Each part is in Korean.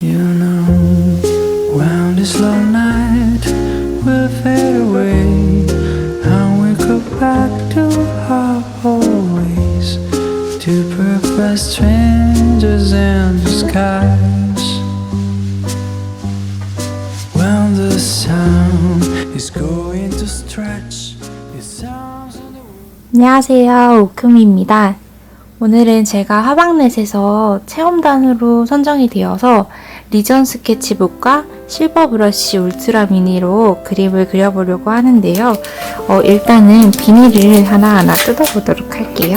You know, when this long night will fade away, and we go back to our old ways, two perfect strangers in the skies. When the sound is going to stretch, it sounds in the world. 안녕하세요, 오크미입니다. 오늘은 제가 화방넷에서 체험단으로 선정이 되어서 리전 스케치북과 실버 브러쉬 울트라 미니로 그림을 그려보려고 하는데요. 일단은 비닐을 하나하나 뜯어보도록 할게요.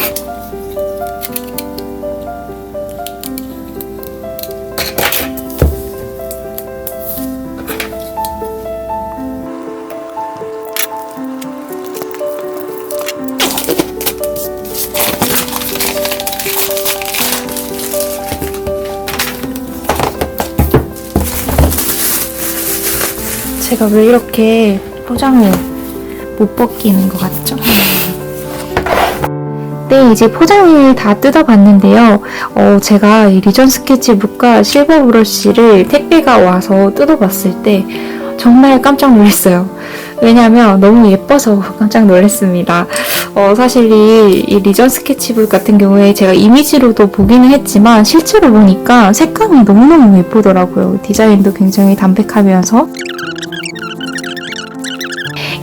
제가 왜 이렇게 포장을 못 벗기는 것 같죠? 네, 이제 포장을 다 뜯어봤는데요. 제가 이 리전 스케치북과 실버 브러쉬를 택배가 와서 뜯어봤을 때 정말 깜짝 놀랐어요. 왜냐하면 너무 예뻐서 깜짝 놀랐습니다. 사실 이 리전 스케치북 같은 경우에 제가 이미지로도 보기는 했지만 실제로 보니까 색감이 너무너무 예쁘더라고요. 디자인도 굉장히 담백하면서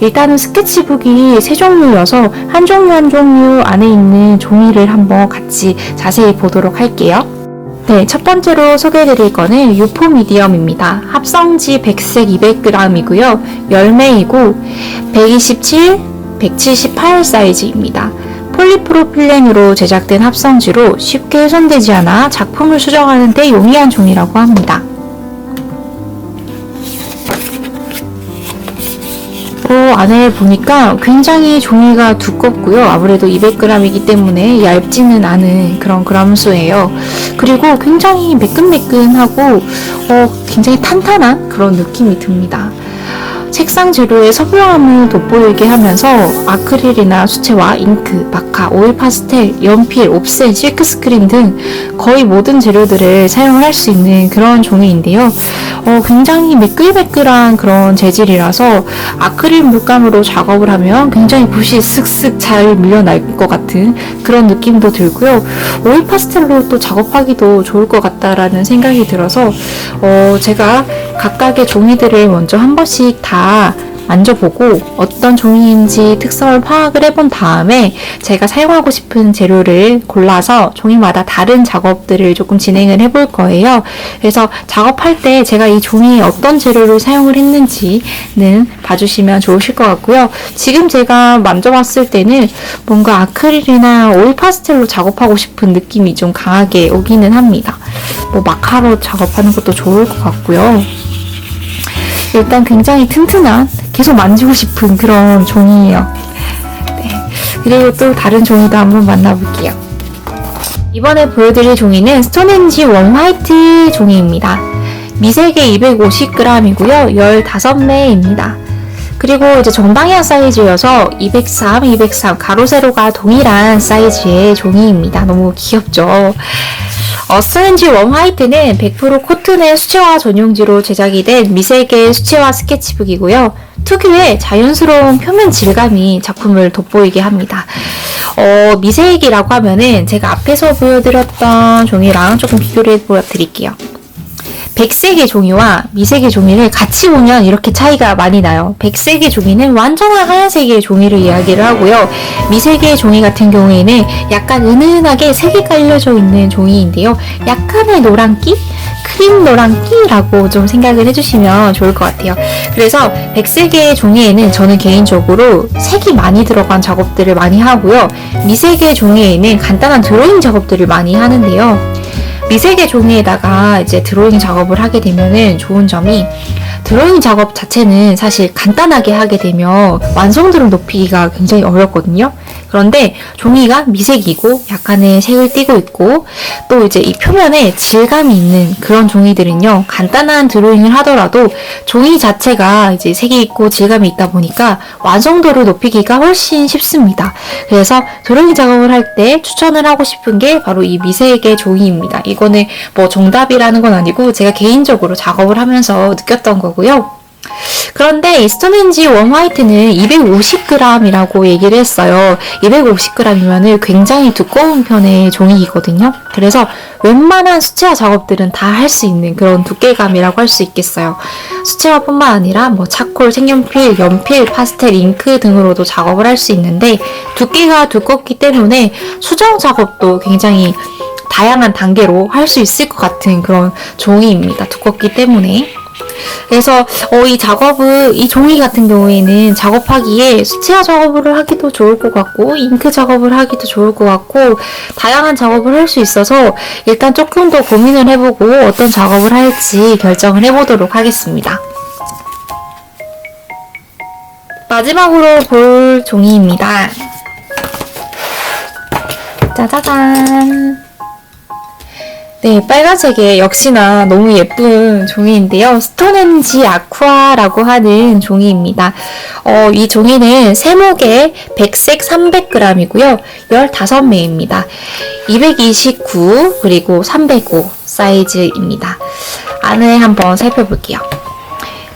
일단은 스케치북이 세 종류여서 한 종류 한 종류 안에 있는 종이를 한번 같이 자세히 보도록 할게요. 네, 첫 번째로 소개해드릴 거는 유포 미디엄입니다. 합성지 100색 200g이고요. 열매이고 127, 178 사이즈입니다. 폴리프로필렌으로 제작된 합성지로 쉽게 훼손되지 않아 작품을 수정하는 데 용이한 종이라고 합니다. 안에 보니까 굉장히 종이가 두껍고요. 아무래도 200g이기 때문에 얇지는 않은 그런 그람수예요. 그리고 굉장히 매끈매끈하고 굉장히 탄탄한 그런 느낌이 듭니다. 색상 재료의 선명함을 돋보이게 하면서 아크릴이나 수채화, 잉크, 마카, 오일 파스텔, 연필, 옵센, 실크스크린 등 거의 모든 재료들을 사용할 수 있는 그런 종이인데요. 굉장히 매끌매끌한 그런 재질이라서 아크릴 물감으로 작업을 하면 굉장히 붓이 슥슥 잘 밀려날 것 같은 그런 느낌도 들고요. 오일 파스텔로 또 작업하기도 좋을 것 같다라는 생각이 들어서 제가 각각의 종이들을 먼저 한 번씩 다 만져보고 어떤 종이인지 특성을 파악을 해본 다음에 제가 사용하고 싶은 재료를 골라서 종이마다 다른 작업들을 조금 진행을 해볼 거예요. 그래서 작업할 때 제가 이 종이에 어떤 재료를 사용을 했는지는 봐주시면 좋으실 것 같고요. 지금 제가 만져봤을 때는 뭔가 아크릴이나 오일 파스텔로 작업하고 싶은 느낌이 좀 강하게 오기는 합니다. 마카로 작업하는 것도 좋을 것 같고요. 일단 굉장히 튼튼한, 계속 만지고 싶은 그런 종이에요. 네. 그리고 또 다른 종이도 한번 만나볼게요. 이번에 보여드릴 종이는 스톤헨지 원 화이트 종이입니다. 미세개 250g이고요. 15매입니다. 그리고 이제 정방향 사이즈여서 203 가로 세로가 동일한 사이즈의 종이입니다. 너무 귀엽죠? 스톤헨지 원 화이트는 100% 코튼의 수채화 전용지로 제작이 된 미세개 수채화 스케치북이고요. 특유의 자연스러운 표면 질감이 작품을 돋보이게 합니다. 미세액이라고 하면은 제가 앞에서 보여드렸던 종이랑 조금 비교를 해보여드릴게요. 100색의 종이와 미색의 종이를 같이 보면 이렇게 차이가 많이 나요. 100색의 종이는 완전한 하얀색의 종이를 이야기를 하고요. 미색의 종이 같은 경우에는 약간 은은하게 색이 깔려져 있는 종이인데요. 약간의 노란기? 크림 노란기라고 좀 생각을 해주시면 좋을 것 같아요. 그래서 100색의 종이에는 저는 개인적으로 색이 많이 들어간 작업들을 많이 하고요. 미색의 종이에는 간단한 드로잉 작업들을 많이 하는데요. 미세개 종이에다가 이제 드로잉 작업을 하게 되면은 좋은 점이 드로잉 작업 자체는 사실 간단하게 하게 되면 완성도를 높이기가 굉장히 어렵거든요. 그런데 종이가 미색이고 약간의 색을 띠고 있고 또 이제 이 표면에 질감이 있는 그런 종이들은요, 간단한 드로잉을 하더라도 종이 자체가 이제 색이 있고 질감이 있다 보니까 완성도를 높이기가 훨씬 쉽습니다. 그래서 드로잉 작업을 할 때 추천을 하고 싶은 게 바로 이 미색의 종이입니다. 이거는 뭐 정답이라는 건 아니고 제가 개인적으로 작업을 하면서 느꼈던 거고요. 그런데 이 스톤헨지 원 화이트는 250g이라고 얘기를 했어요. 250g이면 굉장히 두꺼운 편의 종이거든요. 그래서 웬만한 수채화 작업들은 다 할 수 있는 그런 두께감이라고 할 수 있겠어요. 수채화뿐만 아니라 뭐 차콜, 색연필, 연필, 파스텔, 잉크 등으로도 작업을 할 수 있는데 두께가 두껍기 때문에 수정 작업도 굉장히 다양한 단계로 할 수 있을 것 같은 그런 종이입니다. 두껍기 때문에. 그래서 이 종이 같은 경우에는 작업하기에 수채화 작업을 하기도 좋을 것 같고 잉크 작업을 하기도 좋을 것 같고 다양한 작업을 할 수 있어서 일단 조금 더 고민을 해보고 어떤 작업을 할지 결정을 해보도록 하겠습니다. 마지막으로 볼 종이입니다. 짜자잔! 네, 빨간색의 역시나 너무 예쁜 종이인데요. 스톤헨지 아쿠아라고 하는 종이입니다. 이 종이는 세목에 백색 300g이고요. 15매입니다. 229 그리고 305 사이즈입니다. 안을 한번 살펴볼게요.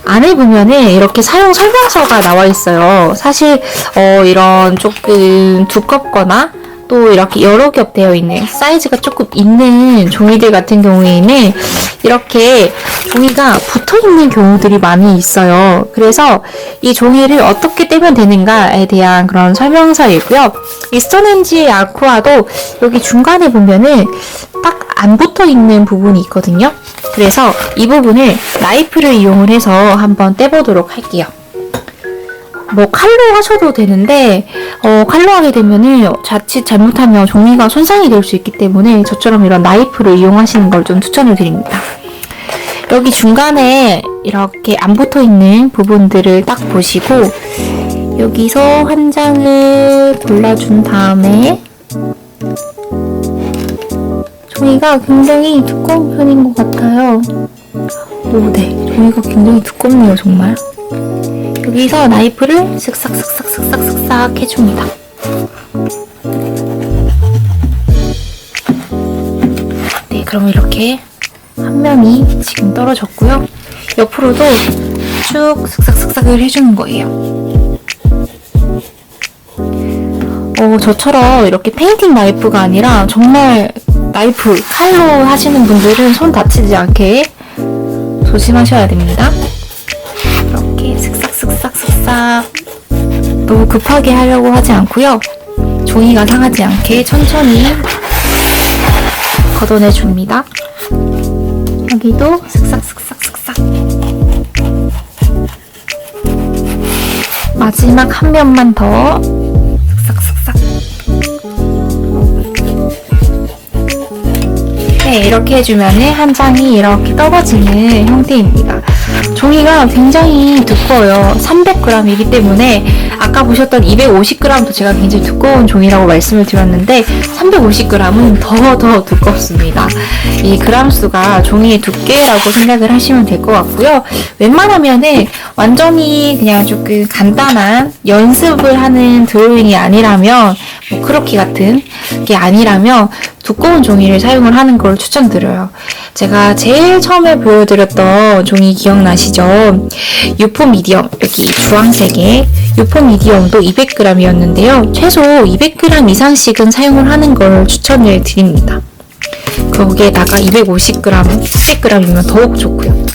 안에 보면은 이렇게 사용 설명서가 나와 있어요. 사실 이런 조금 두껍거나 또 이렇게 여러 겹 되어 있는 사이즈가 조금 있는 종이들 같은 경우에는 이렇게 종이가 붙어 있는 경우들이 많이 있어요. 그래서 이 종이를 어떻게 떼면 되는가에 대한 그런 설명서이고요. 이 스톤헨지 아쿠아도 여기 중간에 보면은 딱 안 붙어 있는 부분이 있거든요. 그래서 이 부분을 나이프를 이용을 해서 한번 떼보도록 할게요. 뭐 칼로 하셔도 되는데 칼로 하게 되면은 자칫 잘못하면 종이가 손상이 될 수 있기 때문에 저처럼 이런 나이프를 이용하시는 걸 좀 추천을 드립니다. 여기 중간에 이렇게 안 붙어 있는 부분들을 딱 보시고 여기서 한 장을 골라준 다음에 종이가 굉장히 두꺼운 편인 것 같아요. 네, 종이가 굉장히 두껍네요, 정말. 여기서 나이프를 슥싹슥싹슥싹슥싹 해줍니다. 네, 그럼 이렇게 한 면이 지금 떨어졌고요. 옆으로도 쭉 슥싹슥싹을 해주는 거예요. 저처럼 이렇게 페인팅 나이프가 아니라 정말 나이프, 칼로 하시는 분들은 손 다치지 않게 조심하셔야 됩니다. 이렇게 슥싹슥싹슥싹 너무 급하게 하려고 하지 않고요. 종이가 상하지 않게 천천히 걷어내줍니다. 여기도 슥싹슥싹슥싹 마지막 한 면만 더 슥싹슥싹. 네, 이렇게 해주면은 한 장이 이렇게 떨어지는 형태입니다. 종이가 굉장히 두꺼워요. 300g이기 때문에 아까 보셨던 250g도 제가 굉장히 두꺼운 종이라고 말씀을 드렸는데 350g은 더 두껍습니다. 이 그람 수가 종이의 두께라고 생각을 하시면 될 것 같고요. 웬만하면은 완전히 그냥 조금 간단한 연습을 하는 드로잉이 아니라면 뭐 크로키 같은 게 아니라면 두꺼운 종이를 사용을 하는 걸 추천드려요. 제가 제일 처음에 보여드렸던 종이 기억나시죠? 유포 미디엄, 여기 주황색의 유포 미디엄도 200g이었는데요. 최소 200g 이상씩은 사용을 하는 걸 추천을 드립니다. 거기에다가 250g, 300g이면 더욱 좋고요.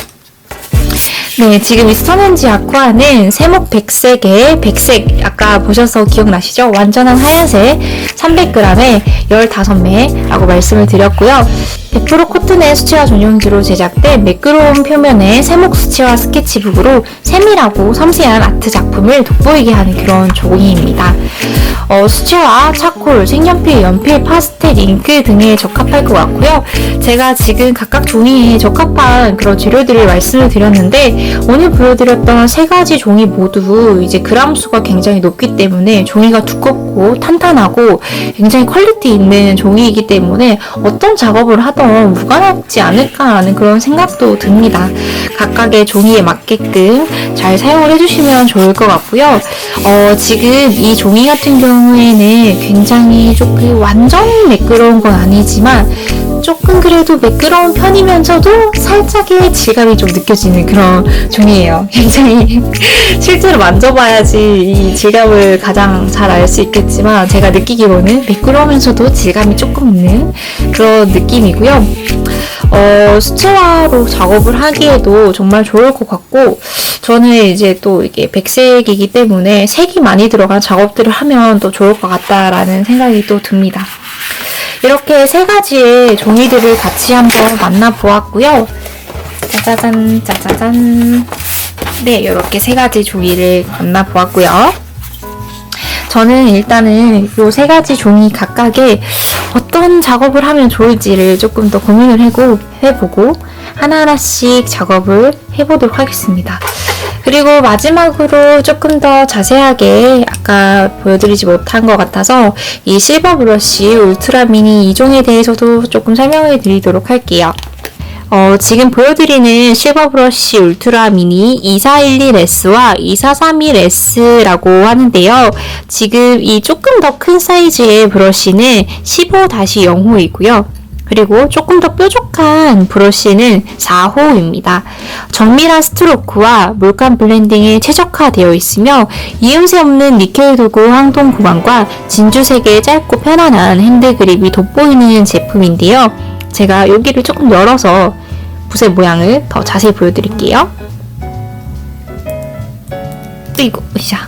네, 지금 이 스톤헨지 아쿠아는 세목 백색에 백색 아까 보셔서 기억나시죠? 완전한 하얀색 300g에 15매라고 말씀을 드렸고요. 100% 코튼의 수채화 전용지로 제작된 매끄러운 표면의 세목 수채화 스케치북으로 세밀하고 섬세한 아트 작품을 돋보이게 하는 그런 종이입니다. 수채화, 차콜, 색연필, 연필, 파스텔, 잉크 등에 적합할 것 같고요. 제가 지금 각각 종이에 적합한 그런 재료들을 말씀을 드렸는데 오늘 보여드렸던 세 가지 종이 모두 이제 그람 수가 굉장히 높기 때문에 종이가 두껍고 탄탄하고 굉장히 퀄리티 있는 종이이기 때문에 어떤 작업을 하던 무관하지 않을까라는 그런 생각도 듭니다. 각각의 종이에 맞게끔 잘 사용을 해주시면 좋을 것 같고요. 지금 이 종이 같은 경우에는 굉장히 조금 완전히 매끄러운 건 아니지만 조금 그래도 매끄러운 편이면서도 살짝의 질감이 좀 느껴지는 그런 종이에요. 굉장히 실제로 만져봐야지 이 질감을 가장 잘 알 수 있겠지만 제가 느끼기로는 매끄러우면서도 질감이 조금 있는 그런 느낌이고요. 수채화로 작업을 하기에도 정말 좋을 것 같고 저는 이제 또 이게 백색이기 때문에 색이 많이 들어간 작업들을 하면 또 좋을 것 같다라는 생각이 또 듭니다. 이렇게 세 가지의 종이들을 같이 한번 만나보았고요. 짜자잔, 짜자잔. 네, 이렇게 세 가지 종이를 만나보았고요. 저는 일단은 이 세 가지 종이 각각의 어떤 작업을 하면 좋을지를 조금 더 고민을 해보고 하나하나씩 작업을 해보도록 하겠습니다. 그리고 마지막으로 조금 더 자세하게 아까 보여드리지 못한 것 같아서 이 실버 브러쉬 울트라 미니 2종에 대해서도 조금 설명해 드리도록 할게요. 지금 보여드리는 실버 브러쉬 울트라 미니 2411S와 2431S라고 하는데요. 지금 이 조금 더 큰 사이즈의 브러쉬는 15-0호이고요. 그리고 조금 더 뾰족한 브러쉬는 4호입니다. 정밀한 스트로크와 물감 블렌딩에 최적화되어 있으며 이음새 없는 니켈 도구 항동 구간과 진주색의 짧고 편안한 핸드 그립이 돋보이는 제품인데요. 제가 여기를 조금 열어서 붓의 모양을 더 자세히 보여드릴게요. 이거 으쌰.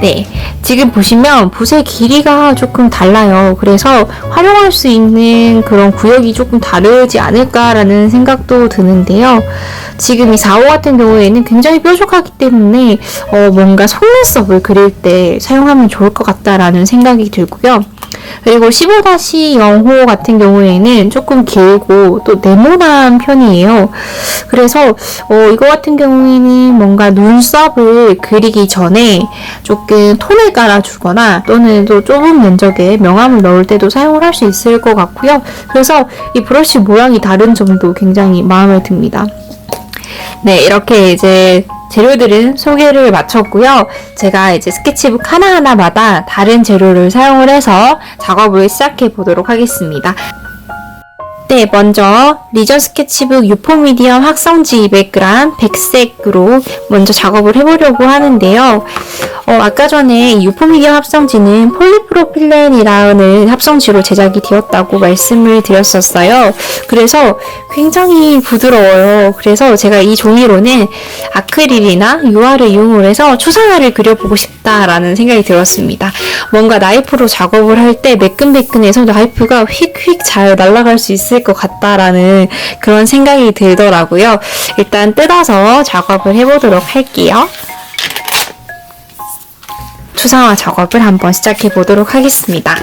네, 지금 보시면 붓의 길이가 조금 달라요. 그래서 활용할 수 있는 그런 구역이 조금 다르지 않을까라는 생각도 드는데요. 지금 이 4호 같은 경우에는 굉장히 뾰족하기 때문에 뭔가 속눈썹을 그릴 때 사용하면 좋을 것 같다라는 생각이 들고요. 그리고 15-0호 같은 경우에는 조금 길고 또 네모난 편이에요. 그래서 이거 같은 경우에는 뭔가 눈썹을 그리기 전에 조금 톤을 깔아주거나 또는 또 좁은 면적에 명암을 넣을 때도 사용을 할 수 있을 것 같고요. 그래서 이 브러쉬 모양이 다른 점도 굉장히 마음에 듭니다. 네, 이렇게 이제 재료들은 소개를 마쳤고요. 제가 이제 스케치북 하나하나마다 다른 재료를 사용을 해서 작업을 시작해 보도록 하겠습니다. 네, 먼저 리전 스케치북 유포 미디엄 확성지 200g 백색으로 먼저 작업을 해보려고 하는데요. 아까 전에 유포 미디엄 합성지는 폴리프로필렌이라는 합성지로 제작이 되었다고 말씀을 드렸었어요. 그래서 굉장히 부드러워요. 그래서 제가 이 종이로는 아크릴이나 유화를 이용을 해서 추상화를 그려보고 싶다라는 생각이 들었습니다. 뭔가 나이프로 작업을 할 때 매끈매끈해서 나이프가 휙휙 잘 날아갈 수 있을 것 같다라는 그런 생각이 들더라고요. 일단 뜯어서 작업을 해보도록 할게요. 추상화 작업을 한번 시작해 보도록 하겠습니다.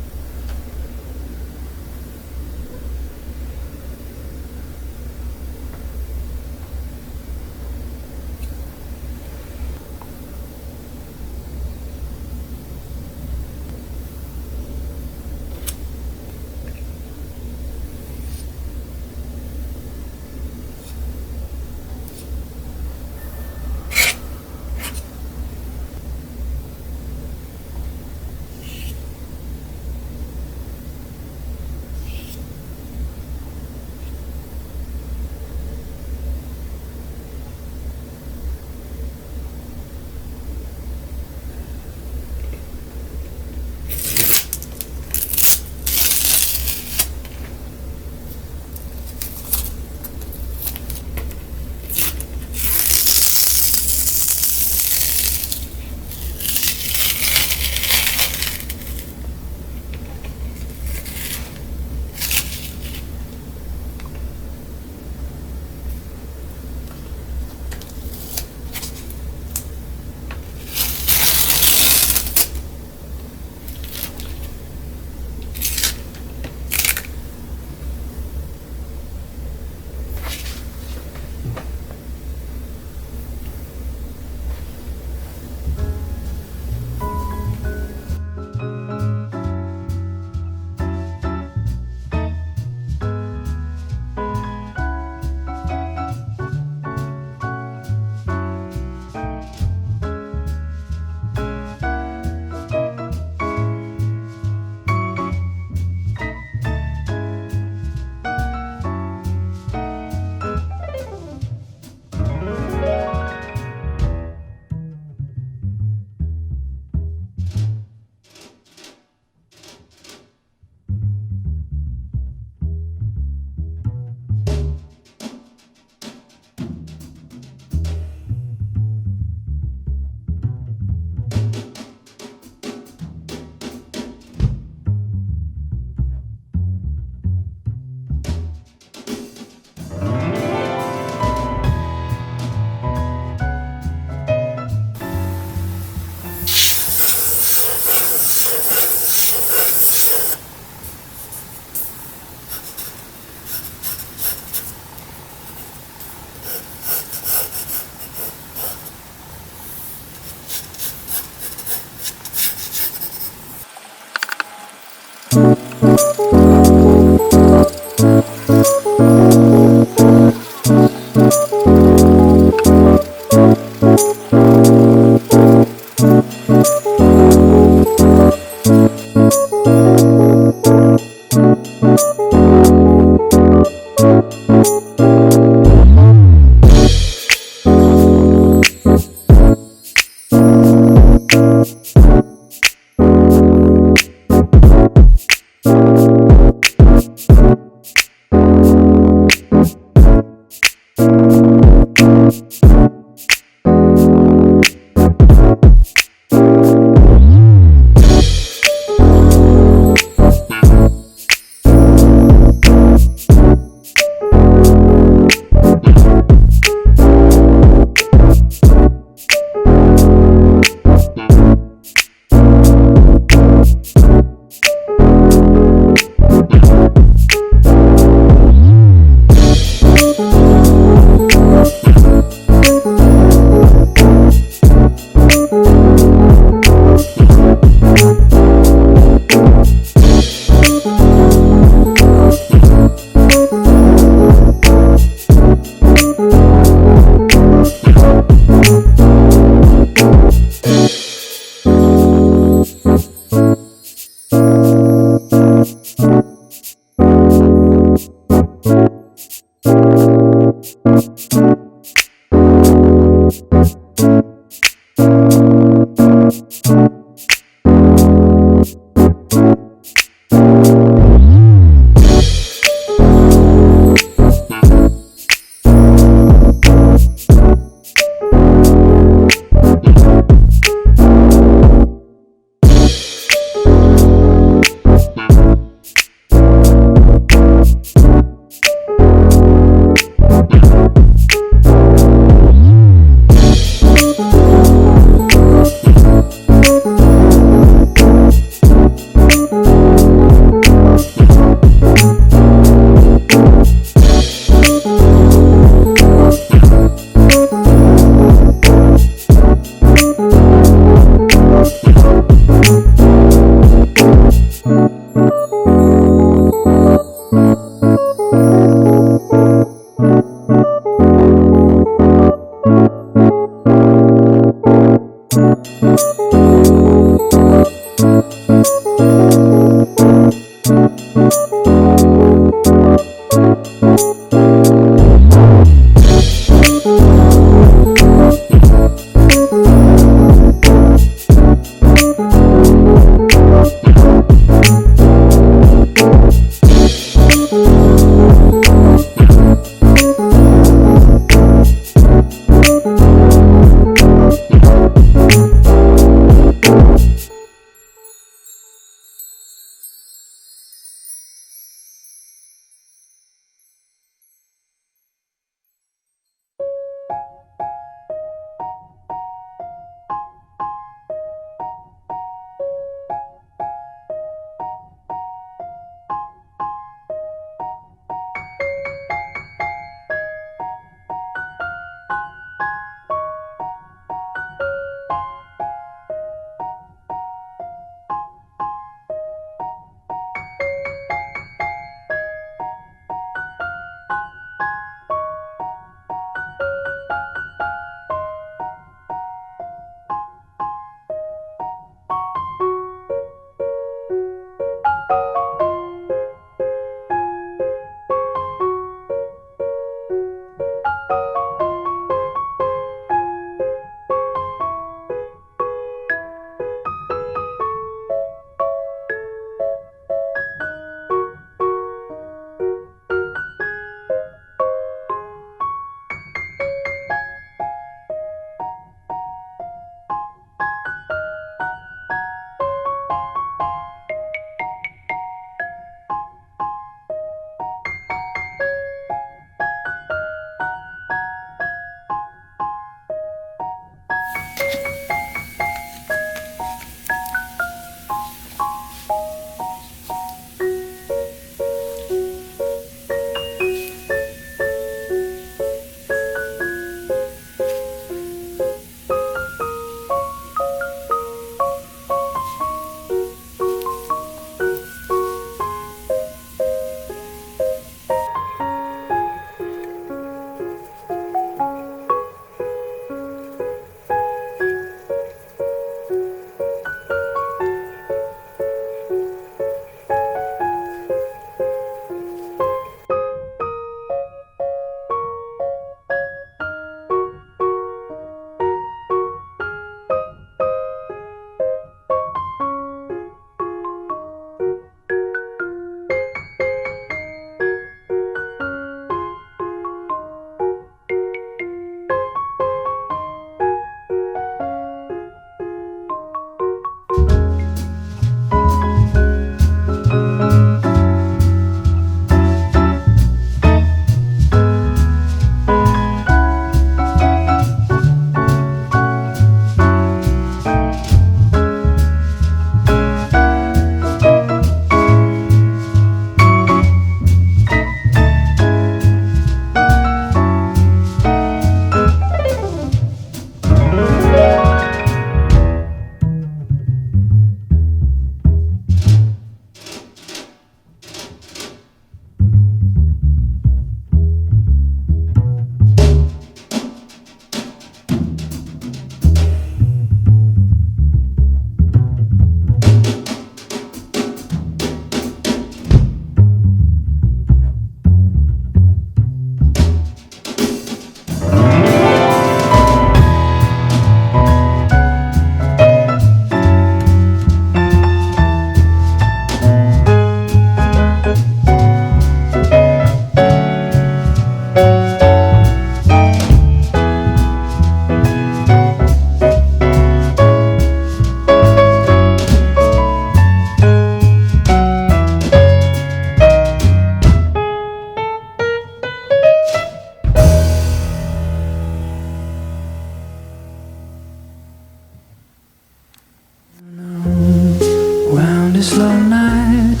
this long night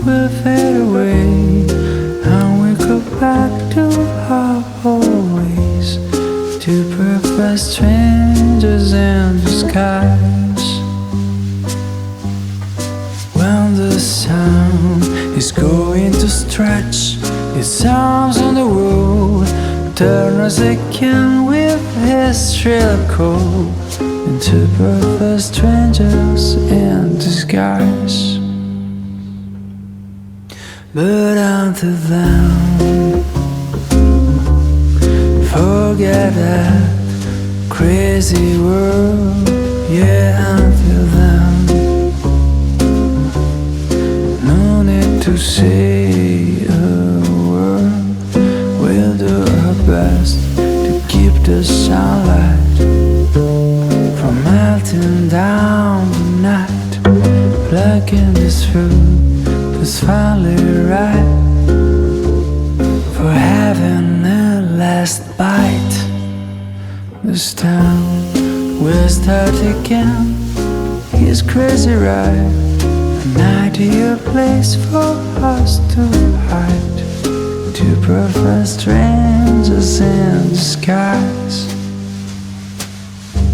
will fade away, and we go back to our old ways, two perfect strangers in disguise. When the sun is going to stretch its arms on the road, turn us again with his shrill call into perfect strangers in disguise. But until then, forget that crazy world. Yeah, until then, no need to say a word. We'll do our best to keep the sunlight from melting down the night. Plucking this fruit that's finally ripe for having a last bite. This town will start again. He's crazy, right? An ideal place for us to hide. Two perfect strangers in disguise.